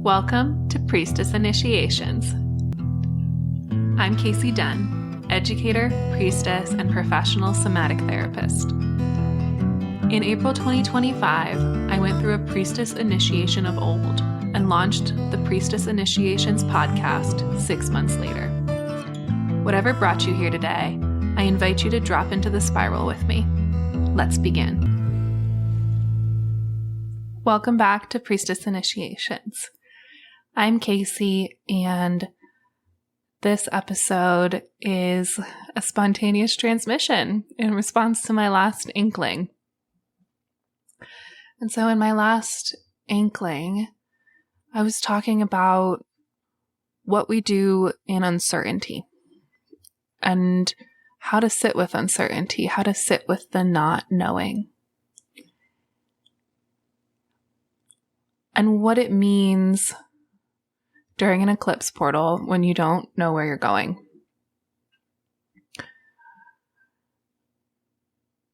Welcome to Priestess Initiations. I'm Casey Dunne, educator, priestess, and professional somatic therapist. In April 2025, I went through a priestess initiation of old and launched the Priestess Initiations podcast 6 months later. Whatever brought you here today, I invite you to drop into the spiral with me. Let's begin. Welcome back to Priestess Initiations. I'm Casey, and this episode is a spontaneous transmission in response to my last inkling. And so in my last inkling, I was talking about what we do in uncertainty and how to sit with uncertainty, how to sit with the not knowing, and what it means during an eclipse portal when you don't know where you're going.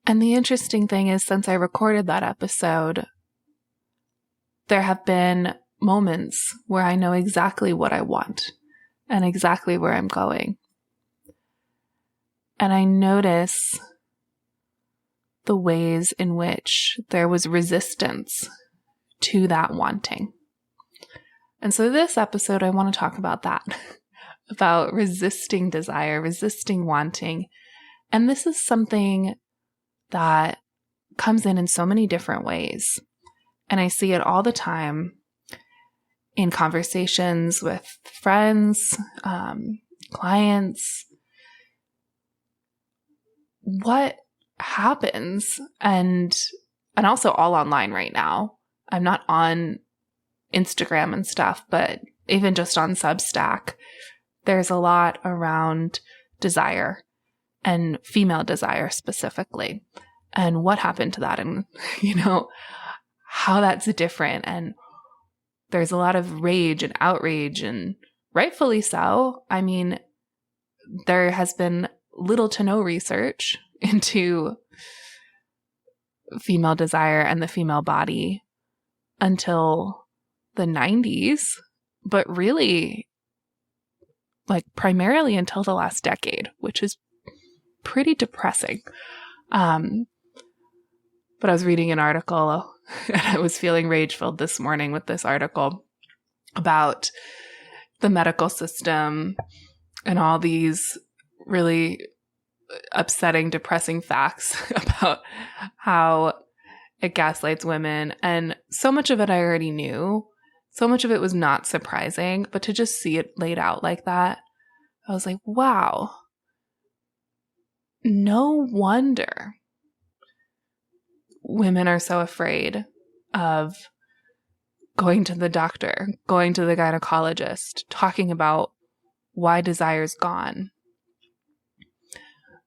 And the interesting thing is, since I recorded that episode, there have been moments where I know exactly what I want and exactly where I'm going. And I notice the ways in which there was resistance to that wanting. And so this episode, I want to talk about that, about resisting desire, resisting wanting. And this is something that comes in so many different ways. And I see it all the time in conversations with friends, clients. What happens? And also all online right now. I'm not on Instagram and stuff, but even just on Substack, there's a lot around desire and female desire specifically, and what happened to that, and how that's different. And there's a lot of rage and outrage, and rightfully so. I mean, there has been little to no research into female desire and the female body until the 90s, but really primarily until the last decade, which is pretty depressing. But I was reading an article and I was feeling rage-filled this morning with this article about the medical system and all these really upsetting, depressing facts about how it gaslights women. And so much of it I already knew. So much of it was not surprising, but to just see it laid out like that, I was like, wow, no wonder women are so afraid of going to the doctor, going to the gynecologist, talking about why desire's gone.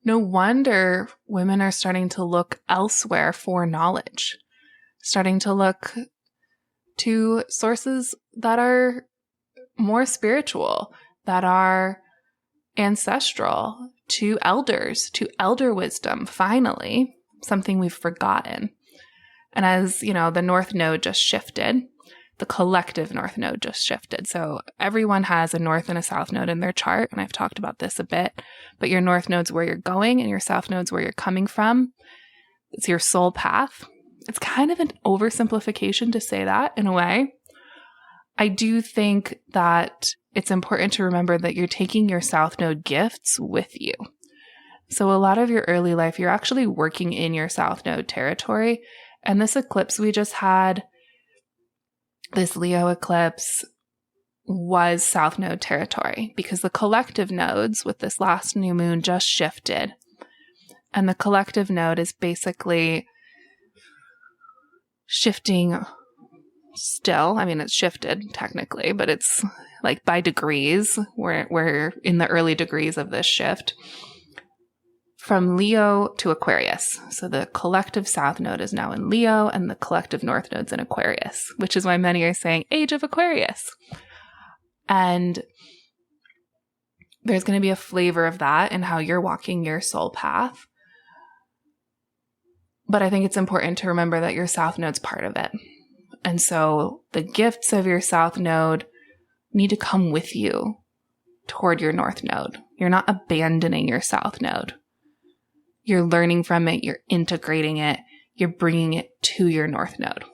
No wonder women are starting to look elsewhere for knowledge, starting to look to sources that are more spiritual, that are ancestral, to elders, to elder wisdom, finally, something we've forgotten. And as the North Node just shifted, the collective North Node just shifted. So everyone has a North and a South Node in their chart, and I've talked about this a bit, but your North Node's where you're going and your South Node's where you're coming from. It's your soul path. It's kind of an oversimplification to say that in a way. I do think that it's important to remember that you're taking your South Node gifts with you. So a lot of your early life, you're actually working in your South Node territory. And this eclipse we just had, this Leo eclipse, was South Node territory because the collective nodes with this last new moon just shifted. And the collective node is basically shifting still. I mean, it's shifted technically, but it's by degrees. We're in the early degrees of this shift from Leo to Aquarius. So the collective South Node is now in Leo and the collective North Node's in Aquarius, which is why many are saying Age of Aquarius. And there's going to be a flavor of that in how you're walking your soul path. But I think it's important to remember that your South Node's part of it. And so the gifts of your south node need to come with you toward your north node. You're not abandoning your south node. You're learning from it. You're integrating it. You're bringing it to your north node.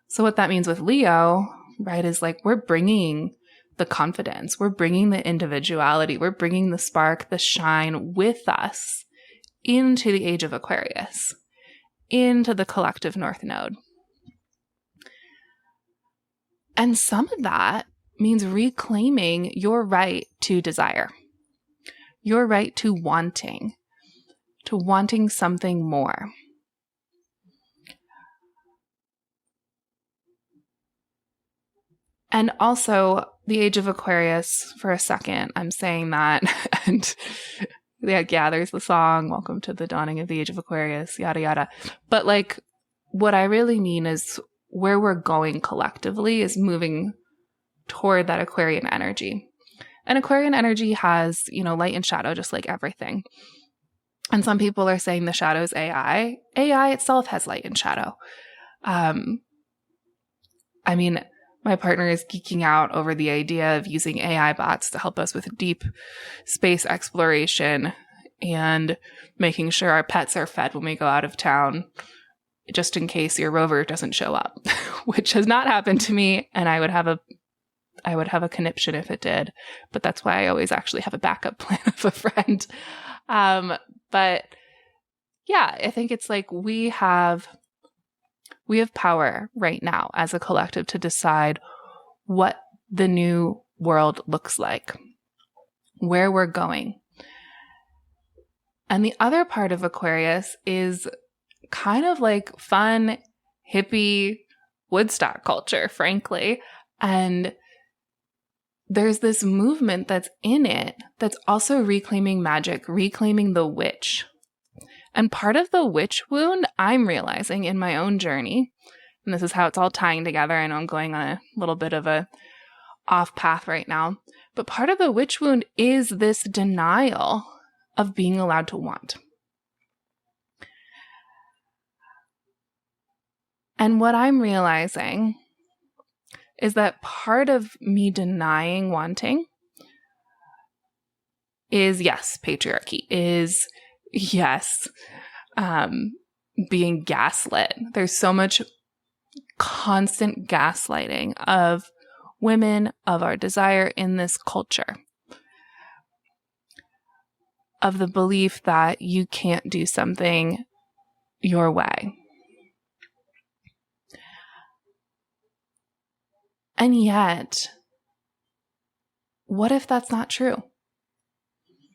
So what that means with Leo, right, is like we're bringing the confidence. We're bringing the individuality. We're bringing the spark, the shine with us into the age of Aquarius, into the collective north node. And some of that means reclaiming your right to desire, your right to wanting something more. And also, the age of Aquarius, for a second, I'm saying that, and yeah, there's the song, Welcome to the Dawning of the Age of Aquarius, yada, yada. But like, what I really mean is where we're going collectively is moving toward that Aquarian energy. And Aquarian energy has, light and shadow, just like everything. And some people are saying the shadow is AI. AI itself has light and shadow. My partner is geeking out over the idea of using AI bots to help us with deep space exploration and making sure our pets are fed when we go out of town, just in case your rover doesn't show up, which has not happened to me, and I would have a conniption if it did. But that's why I always actually have a backup plan of a friend. But yeah, I think it's like we have power right now as a collective to decide what the new world looks like, where we're going. And the other part of Aquarius is kind of like fun, hippie Woodstock culture, frankly. And there's this movement that's in it that's also reclaiming magic, reclaiming the witch. And part of the witch wound, I'm realizing in my own journey, and this is how it's all tying together. I know I'm going on a little bit of a off path right now, but part of the witch wound is this denial of being allowed to want. And what I'm realizing is that part of me denying wanting is, yes, patriarchy, is, yes, being gaslit. There's so much constant gaslighting of women, of our desire in this culture, of the belief that you can't do something your way. And yet, what if that's not true?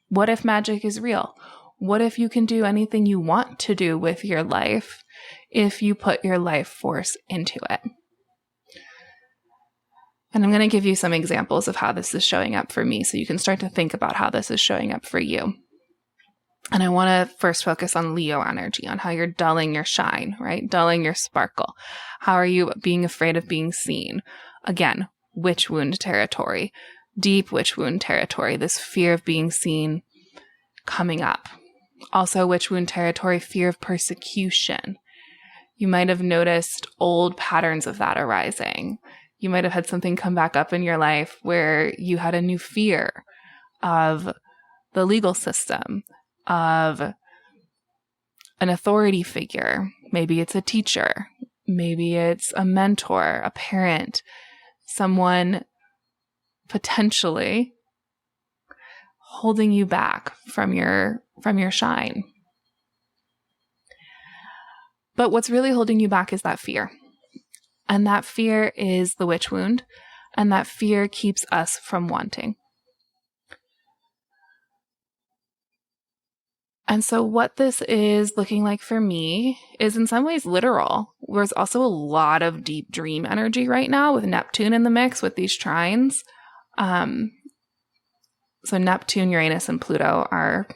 What if magic is real? What if you can do anything you want to do with your life if you put your life force into it? And I'm going to give you some examples of how this is showing up for me so you can start to think about how this is showing up for you. And I want to first focus on Leo energy, on how you're dulling your shine, right? Dulling your sparkle. How are you being afraid of being seen? Again, witch wound territory, deep witch wound territory, this fear of being seen coming up. Also, witch wound territory, fear of persecution. You might have noticed old patterns of that arising. You might have had something come back up in your life where you had a new fear of the legal system, of an authority figure. Maybe it's a teacher. Maybe it's a mentor, a parent, someone potentially holding you back from your shine. But what's really holding you back is that fear. And that fear is the witch wound. And that fear keeps us from wanting. And so what this is looking like for me is in some ways literal. There's also a lot of deep dream energy right now with Neptune in the mix with these trines. So Neptune, Uranus, and Pluto are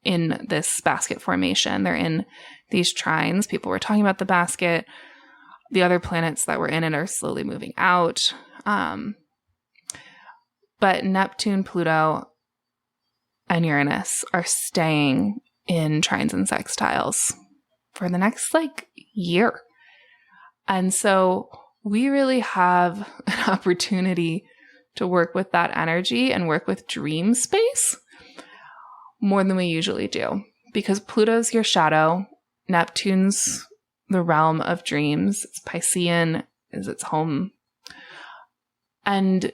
in this basket formation. They're in these trines. People were talking about the basket. The other planets that were in it are slowly moving out. But Neptune, Pluto, and Uranus are staying in trines and sextiles for the next year. And so we really have an opportunity to work with that energy and work with dream space more than we usually do, because Pluto's your shadow, Neptune's the realm of dreams, it's Piscean is its home, and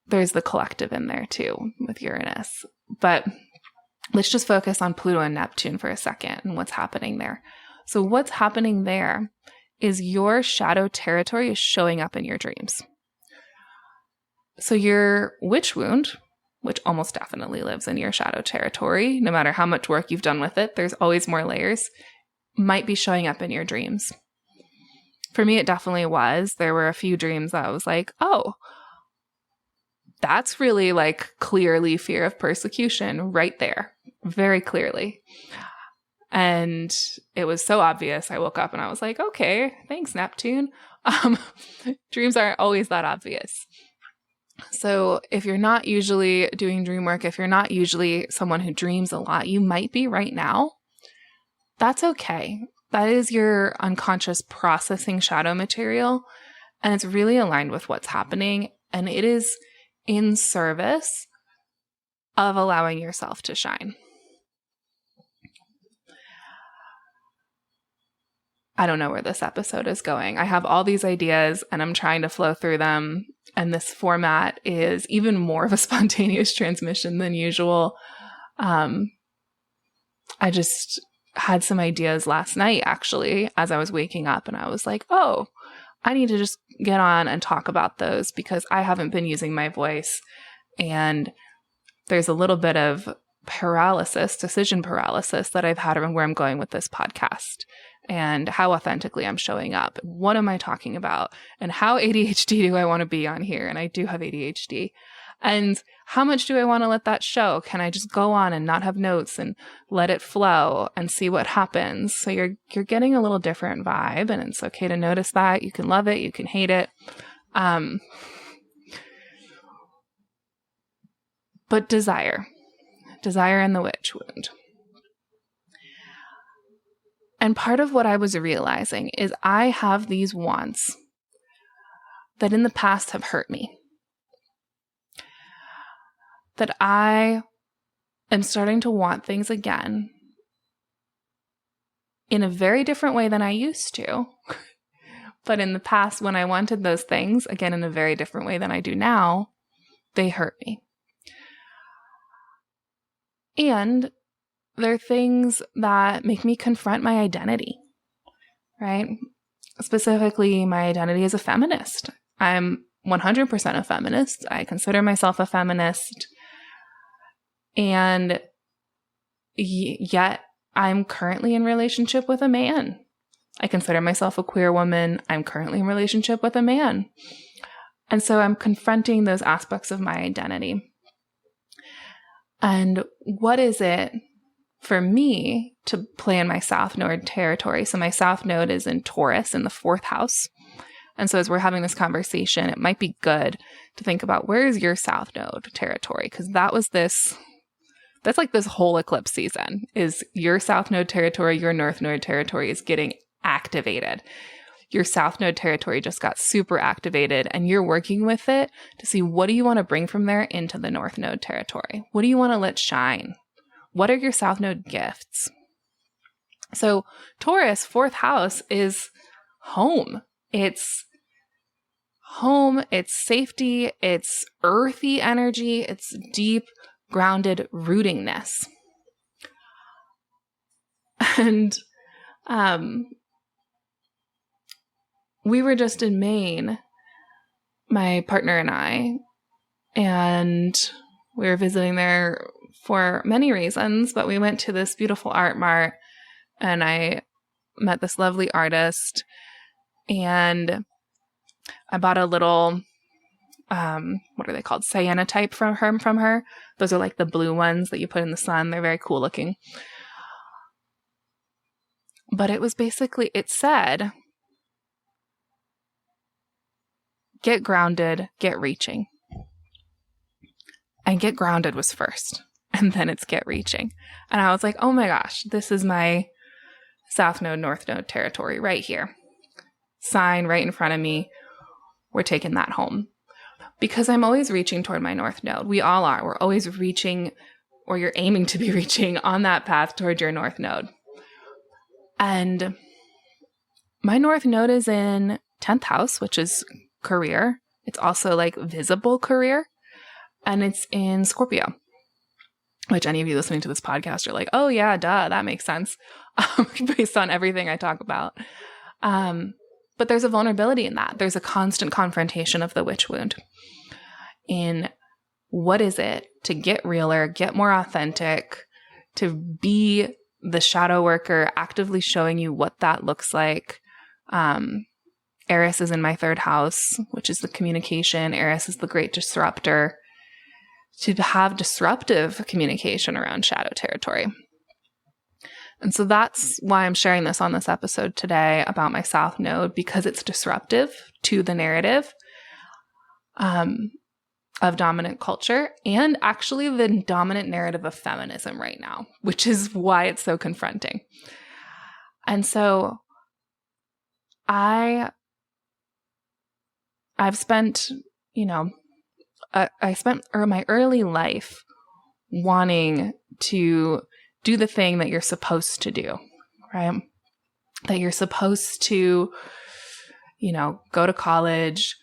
there's the collective in there too with Uranus. But let's just focus on Pluto and Neptune for a second and what's happening there. So what's happening there is your shadow territory is showing up in your dreams. So your witch wound, which almost definitely lives in your shadow territory, no matter how much work you've done with it, there's always more layers, might be showing up in your dreams. For me, it definitely was. There were a few dreams that I was like, oh, that's really like clearly fear of persecution right there, very clearly. And it was so obvious. I woke up and I was like, okay, thanks, Neptune. Dreams aren't always that obvious. So if you're not usually doing dream work, if you're not usually someone who dreams a lot, you might be right now. That's okay. That is your unconscious processing shadow material, and it's really aligned with what's happening, and it is in service of allowing yourself to shine. I don't know where this episode is going. I have all these ideas and I'm trying to flow through them. And this format is even more of a spontaneous transmission than usual. I just had some ideas last night, actually, as I was waking up, and I was like, oh, I need to just get on and talk about those because I haven't been using my voice. And there's a little bit of paralysis, decision paralysis that I've had around where I'm going with this podcast and how authentically I'm showing up. What am I talking about? And how ADHD do I want to be on here? And I do have ADHD. And how much do I want to let that show? Can I just go on and not have notes and let it flow and see what happens? So you're getting a little different vibe, and it's okay to notice that. You can love it. You can hate it. But desire in the witch wound. And part of what I was realizing is I have these wants that in the past have hurt me. That I am starting to want things again in a very different way than I used to. But in the past, when I wanted those things, again, in a very different way than I do now, they hurt me. And they're things that make me confront my identity, right? Specifically, my identity as a feminist. I'm 100% a feminist. I consider myself a feminist. And yet I'm currently in relationship with a man. I consider myself a queer woman. I'm currently in relationship with a man. And so I'm confronting those aspects of my identity. And what is it for me to play in my South Node territory? So my South Node is in Taurus in the 4th house. And so as we're having this conversation, it might be good to think about, where is your South Node territory? Because that's like this whole eclipse season is your South Node territory, your North Node territory is getting activated. Your South Node territory just got super activated, and you're working with it to see, what do you want to bring from there into the North Node territory? What do you want to let shine? What are your South Node gifts? So Taurus, 4th house, is home. It's home, it's safety, it's earthy energy, it's deep, grounded rootingness. And we were just in Maine, my partner and I, and we were visiting there for many reasons, but we went to this beautiful art mart, and I met this lovely artist, and I bought a little, what are they called? Cyanotype from her. Those are like the blue ones that you put in the sun. They're very cool looking. But it was basically, it said, get grounded, get reaching. And get grounded was first. And then it's get reaching. And I was like, oh my gosh, this is my South Node, North Node territory right here. sign right in front of me, we're taking that home. Because I'm always reaching toward my North Node. We all are. We're always reaching, or you're aiming to be reaching on that path toward your North Node. And my North Node is in 10th house, which is career. It's also like visible career. And it's in Scorpio, which any of you listening to this podcast are like, oh yeah, duh, that makes sense, based on everything I talk about. But there's a vulnerability in that. There's a constant confrontation of the witch wound in what is it to get realer, get more authentic, to be the shadow worker, actively showing you what that looks like. Eris is in my 3rd house, which is the communication. Eris is the great disruptor. To have disruptive communication around shadow territory. And so that's why I'm sharing this on this episode today about my South Node, because it's disruptive to the narrative of dominant culture and actually the dominant narrative of feminism right now, which is why it's so confronting. And so I've spent, I spent my early life wanting to do the thing that you're supposed to do, right? That you're supposed to, go to college,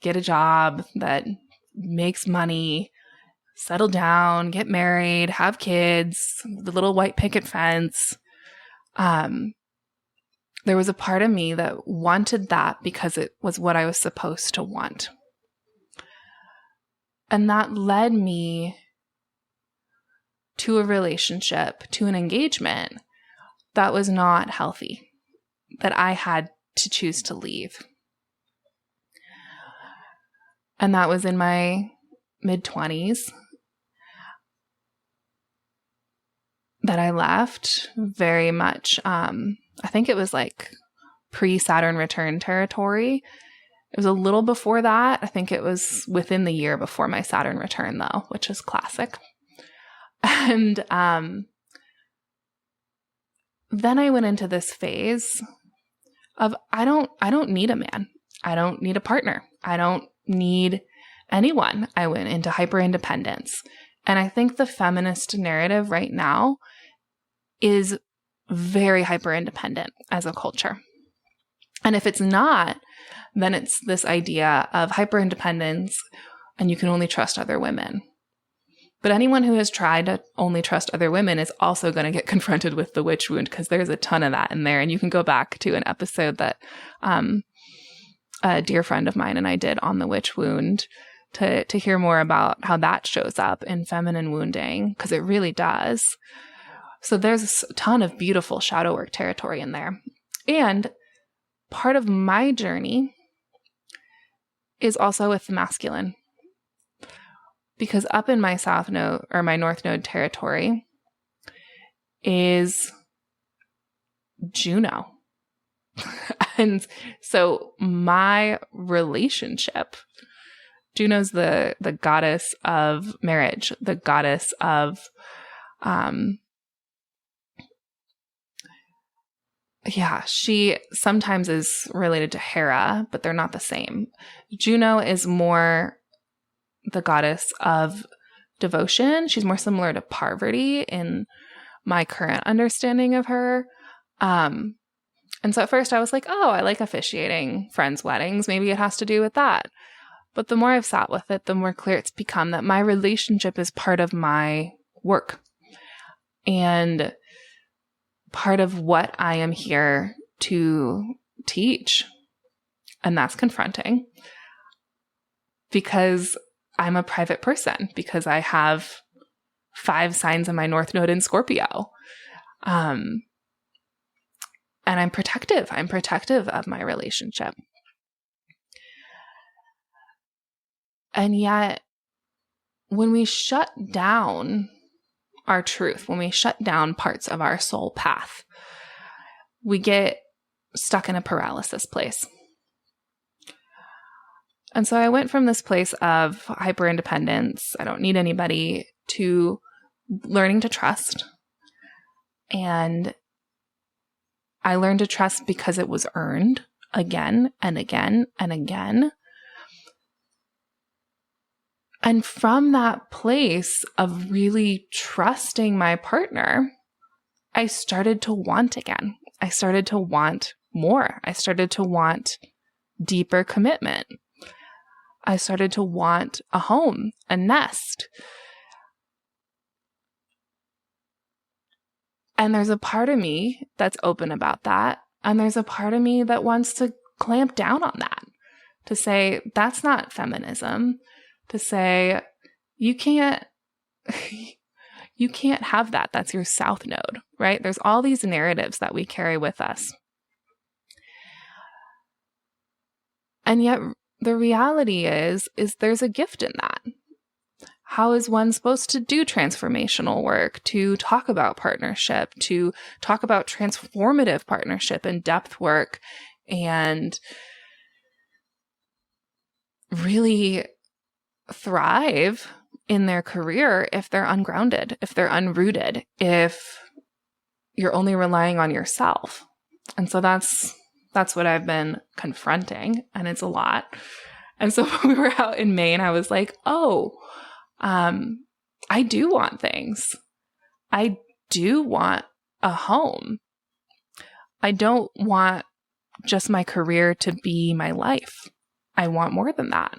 get a job that makes money, settle down, get married, have kids, the little white picket fence. There was a part of me that wanted that because it was what I was supposed to want. And that led me to a relationship, to an engagement that was not healthy, that I had to choose to leave. And that was in my mid-20s that I left, very much, I think it was like pre-Saturn return territory. It was a little before that. I think it was within the year before my Saturn return, though, which is classic. And then I went into this phase of I don't need a man. I don't need a partner. I don't need anyone. I went into hyper independence. And I think the feminist narrative right now is very hyper independent as a culture. And if it's not, then it's this idea of hyper independence and you can only trust other women. But anyone who has tried to only trust other women is also going to get confronted with the witch wound, because there's a ton of that in there. And you can go back to an episode that a dear friend of mine and I did on the witch wound to hear more about how that shows up in feminine wounding, because it really does. So there's a ton of beautiful shadow work territory in there. And part of my journey is also with the masculine. Because up in my South Node or my North Node territory is Juno. And so my relationship, Juno's the goddess of marriage, the goddess of, she sometimes is related to Hera, but they're not the same. Juno is more the goddess of devotion. She's more similar to Parvati in my current understanding of her. And so at first I was like, oh, I like officiating friends' weddings. Maybe it has to do with that. But the more I've sat with it, the more clear it's become that my relationship is part of my work and part of what I am here to teach. And that's confronting because I'm a private person, because I have 5 signs in my North Node in Scorpio. And I'm protective. I'm protective of my relationship. And yet, when we shut down our truth, when we shut down parts of our soul path, we get stuck in a paralysis place. And so I went from this place of hyper independence, I don't need anybody, to learning to trust. And I learned to trust because it was earned. again and again and again. And from that place of really trusting my partner, I started to want again. I started to want more. I started to want deeper commitment. I started to want a home, a nest. And there's a part of me that's open about that. And there's a part of me that wants to clamp down on that, to say, that's not feminism, to say, you can't have that. That's your south node, right? There's all these narratives that we carry with us. And yet the reality is there's a gift in that. How is one supposed to do transformational work, to talk about partnership, to talk about transformative partnership and depth work, and really thrive in their career if they're ungrounded, if they're unrooted, if you're only relying on yourself? And so that's what I've been confronting, and it's a lot. And so when we were out in Maine, I was like, I do want things. I do want a home. I don't want just my career to be my life. I want more than that.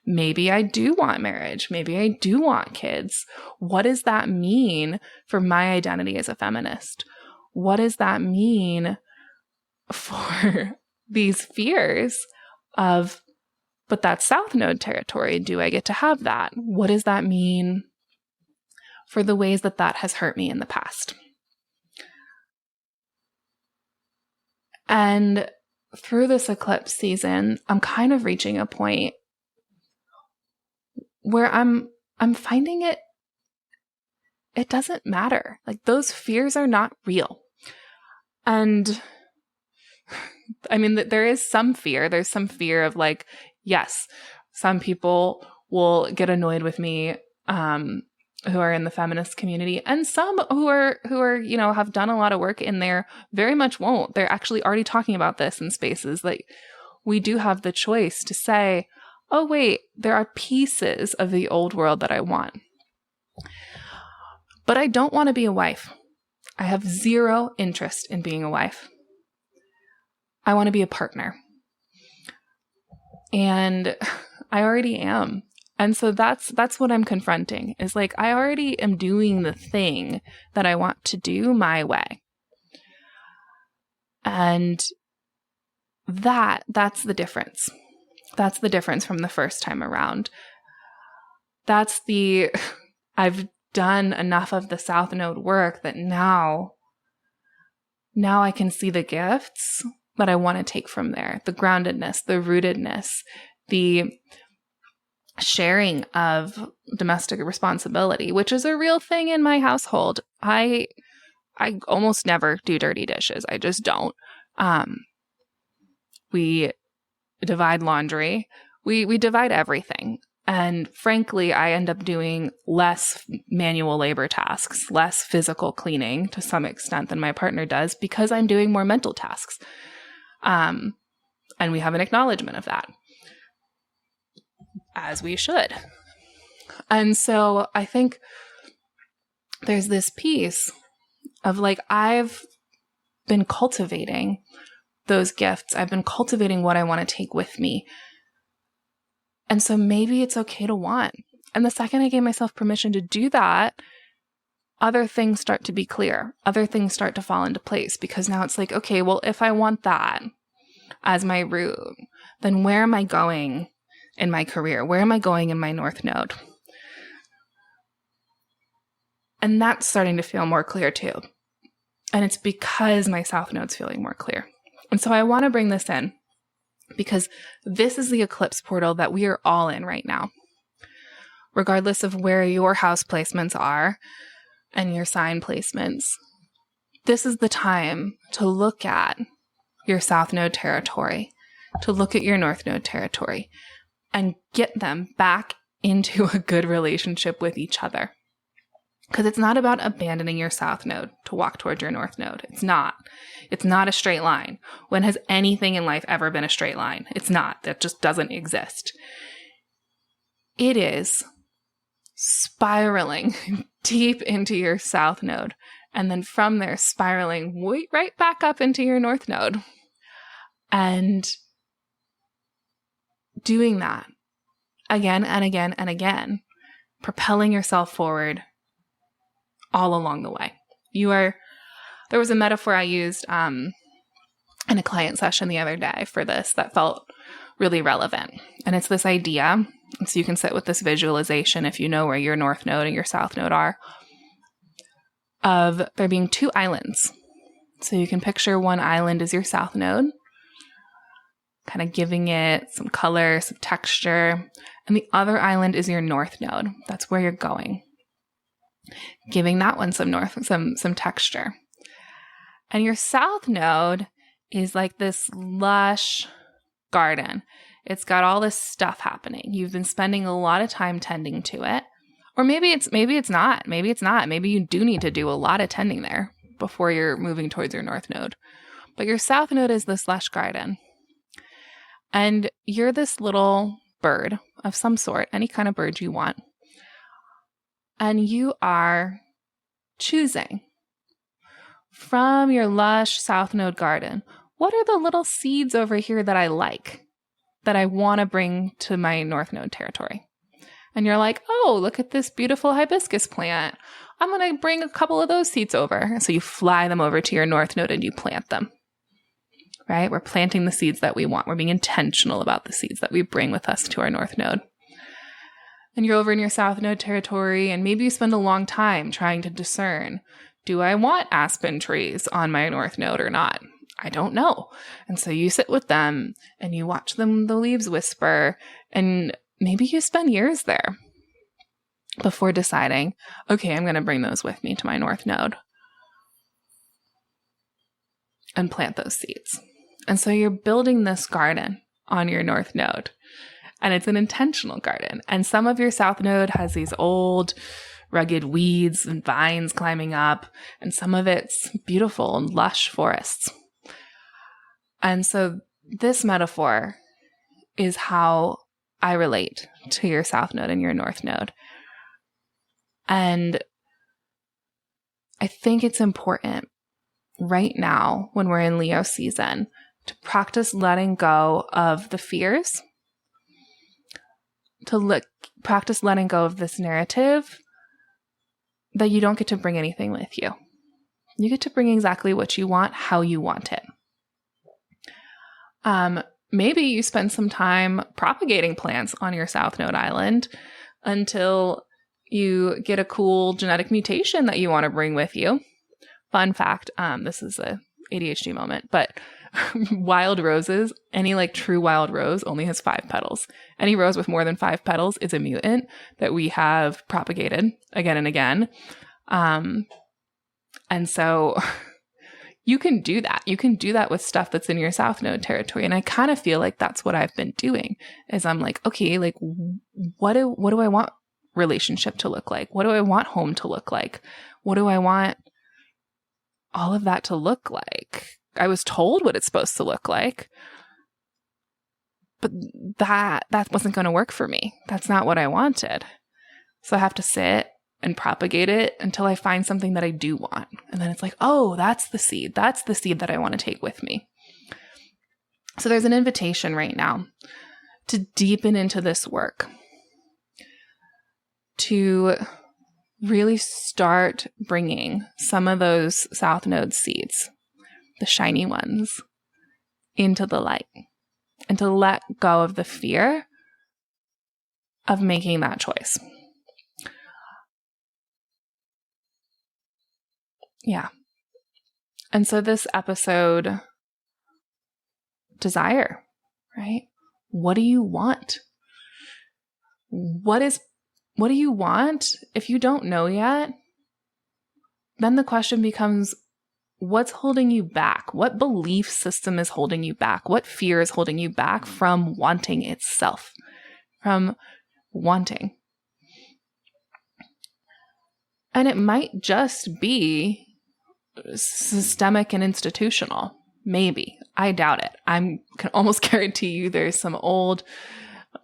Maybe I do want marriage. Maybe I do want kids. What does that mean for my identity as a feminist? What does that mean for these fears of, but that's South Node territory. Do I get to have that? What does that mean for the ways that that has hurt me in the past? And through this eclipse season, I'm kind of reaching a point where I'm finding it doesn't matter. Like, those fears are not real. And I mean, there is some fear. There's some fear of, like, yes, some people will get annoyed with me who are in the feminist community, and some who are have done a lot of work in there very much won't. They're actually already talking about this in spaces. Like, we do have the choice to say, oh wait, there are pieces of the old world that I want. But I don't want to be a wife. I have zero interest in being a wife. I want to be a partner. And I already am. And so that's what I'm confronting, is like, I already am doing the thing that I want to do my way. And that's the difference. That's the difference from the first time around. I've done enough of the South Node work that now I can see the gifts that I want to take from there. The groundedness, the rootedness, the sharing of domestic responsibility, which is a real thing in my household. I almost never do dirty dishes. I just don't. We divide laundry. We divide everything. And frankly, I end up doing less manual labor tasks, less physical cleaning to some extent than my partner does, because I'm doing more mental tasks. And we have an acknowledgement of that, as we should. And so I think there's this piece of, like, I've been cultivating those gifts. I've been cultivating what I want to take with me. And so maybe it's okay to want. And the second I gave myself permission to do that, other things start to be clear. Other things start to fall into place, because now it's like, okay, well, if I want that as my root, then where am I going in my career? Where am I going in my North Node? And that's starting to feel more clear too. And it's because my South Node's feeling more clear. And so I want to bring this in, because this is the eclipse portal that we are all in right now. Regardless of where your house placements are and your sign placements, this is the time to look at your South Node territory, to look at your North Node territory, and get them back into a good relationship with each other. Because it's not about abandoning your south node to walk towards your north node. It's not. It's not a straight line. When has anything in life ever been a straight line? It's not. That just doesn't exist. It is spiraling deep into your south node, and then from there spiraling right back up into your north node. And doing that again and again and again, propelling yourself forward all along the way. There was a metaphor I used in a client session the other day for this that felt really relevant. And it's this idea, so you can sit with this visualization if you know where your north node and your south node are, of there being two islands. So you can picture one island as your south node, kind of giving it some color, some texture, and the other island is your north node. That's where you're going, giving that one some texture. And your south node is like this lush garden. It's got all this stuff happening. You've been spending a lot of time tending to it. Or maybe it's not. Maybe it's not. Maybe you do need to do a lot of tending there before you're moving towards your north node. But your south node is this lush garden. And you're this little bird of some sort, any kind of bird you want. And you are choosing from your lush south node garden, what are the little seeds over here that I like, that I want to bring to my north node territory? And you're like, oh, look at this beautiful hibiscus plant. I'm going to bring a couple of those seeds over. And so you fly them over to your north node and you plant them, right? We're planting the seeds that we want. We're being intentional about the seeds that we bring with us to our north node. And you're over in your south node territory, and maybe you spend a long time trying to discern, do I want aspen trees on my north node or not? I don't know. And so you sit with them and you watch the leaves whisper, and maybe you spend years there before deciding, okay, I'm going to bring those with me to my north node and plant those seeds. And so you're building this garden on your north node, and it's an intentional garden. And some of your south node has these old rugged weeds and vines climbing up, and some of it's beautiful and lush forests. And so this metaphor is how I relate to your south node and your north node. And I think it's important right now, when we're in Leo season, to practice letting go of the fears, practice letting go of this narrative that you don't get to bring anything with you. You get to bring exactly what you want, how you want it. Maybe you spend some time propagating plants on your south node island until you get a cool genetic mutation that you want to bring with you. Fun fact, this is a ADHD moment, but wild roses, any like true wild rose only has 5 petals. Any rose with more than 5 petals is a mutant that we have propagated again and again. And so you can do that. You can do that with stuff that's in your south node territory. And I kind of feel like that's what I've been doing, is I'm like, okay, like what do I want relationship to look like? What do I want home to look like? What do I want all of that to look like? I was told what it's supposed to look like, but that wasn't going to work for me. That's not what I wanted. So I have to sit and propagate it until I find something that I do want. And then it's like, oh, that's the seed. That's the seed that I want to take with me. So there's an invitation right now to deepen into this work, to really start bringing some of those south node seeds, the shiny ones, into the light, and to let go of the fear of making that choice. Yeah. And so this episode, desire, right? What do you want? What do you want? If you don't know yet, then the question becomes, what's holding you back? What belief system is holding you back? What fear is holding you back from wanting itself? From wanting. And it might just be systemic and institutional. Maybe. I doubt it. I can almost guarantee you there's some old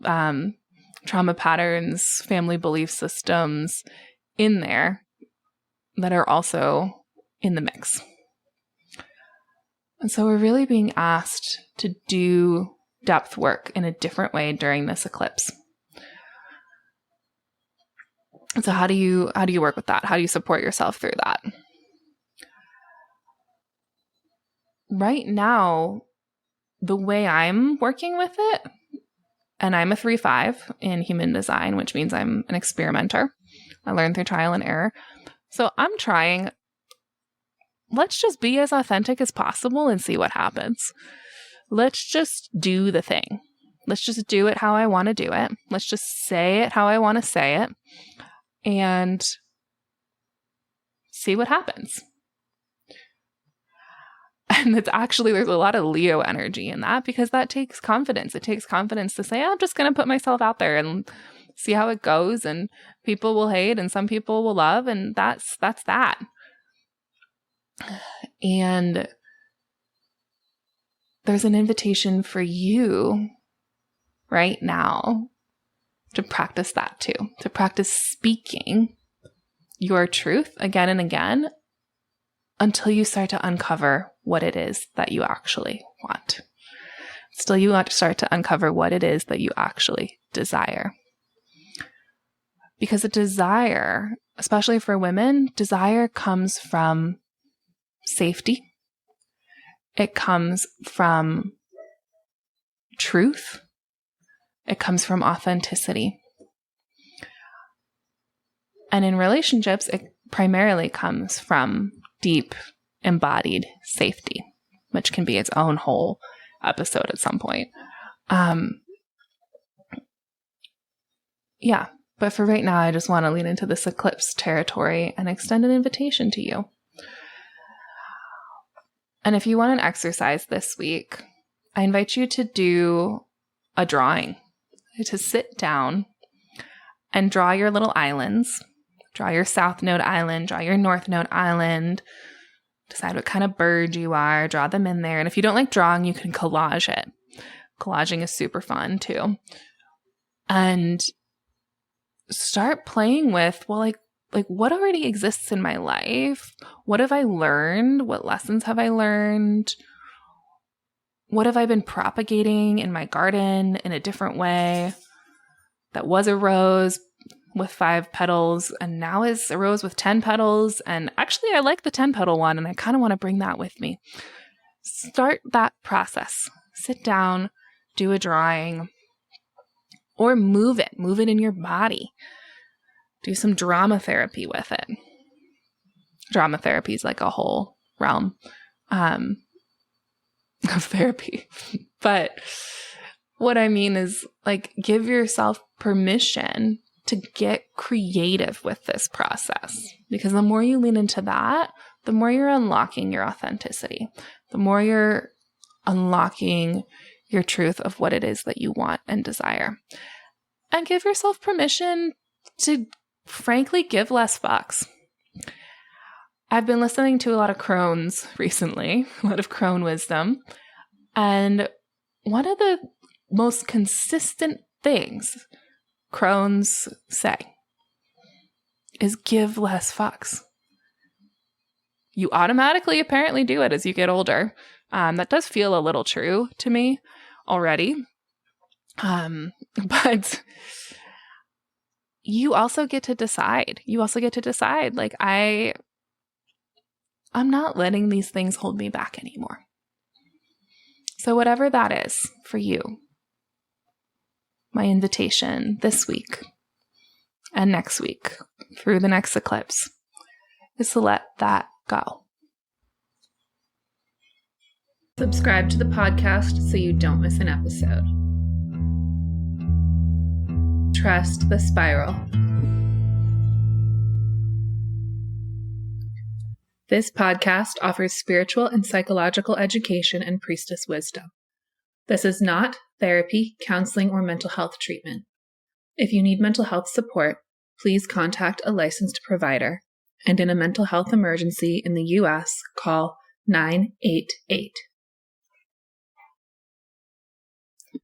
trauma patterns, family belief systems in there that are also in the mix. And so we're really being asked to do depth work in a different way during this eclipse. So how do you work with that? How do you support yourself through that? Right now, the way I'm working with it, and I'm a 3/5 in human design, which means I'm an experimenter. I learn through trial and error. So I'm trying, let's just be as authentic as possible and see what happens. Let's just do the thing. Let's just do it how I want to do it. Let's just say it how I want to say it and see what happens. And it's actually, there's a lot of Leo energy in that because that takes confidence. It takes confidence to say, I'm just going to put myself out there and see how it goes. And people will hate and some people will love. And that's that. And there's an invitation for you right now to practice that too, to practice speaking your truth again and again until you start to uncover what it is that you actually want. Still, you want to start to uncover what it is that you actually desire. Because a desire, especially for women, desire comes from safety. It comes from truth. It comes from authenticity. And in relationships, it primarily comes from deep, embodied safety, which can be its own whole episode at some point. Yeah, but for right now, I just want to lean into this eclipse territory and extend an invitation to you. And if you want an exercise this week, I invite you to do a drawing, to sit down and draw your little islands. Draw your South Node island, draw your North Node island, decide what kind of bird you are, draw them in there. And if you don't like drawing, you can collage it. Collaging is super fun too. And start playing with, well, like what already exists in my life? What have I learned? What lessons have I learned? What have I been propagating in my garden in a different way? That was a rose with 5 petals and now is a rose with 10 petals. And actually, I like the 10-petal one and I kind of want to bring that with me. Start that process. Sit down, do a drawing, or move it in your body. Do some drama therapy with it. Drama therapy is like a whole realm of therapy. But what I mean is, like, give yourself permission to get creative with this process. Because the more you lean into that, the more you're unlocking your authenticity. The more you're unlocking your truth of what it is that you want and desire. And give yourself permission to, frankly, give less fucks. I've been listening to a lot of crones recently, a lot of crone wisdom. And one of the most consistent things crones say is give less fucks. You automatically apparently do it as you get older. That does feel a little true to me already. But you also get to decide. Like, I'm not letting these things hold me back anymore. So whatever that is for you, my invitation this week and next week through the next eclipse is to let that go. Subscribe to the podcast so you don't miss an episode. Trust the spiral. This podcast offers spiritual and psychological education and priestess wisdom. This is not therapy, counseling, or mental health treatment. If you need mental health support, please contact a licensed provider. and in a mental health emergency in the US, call 988.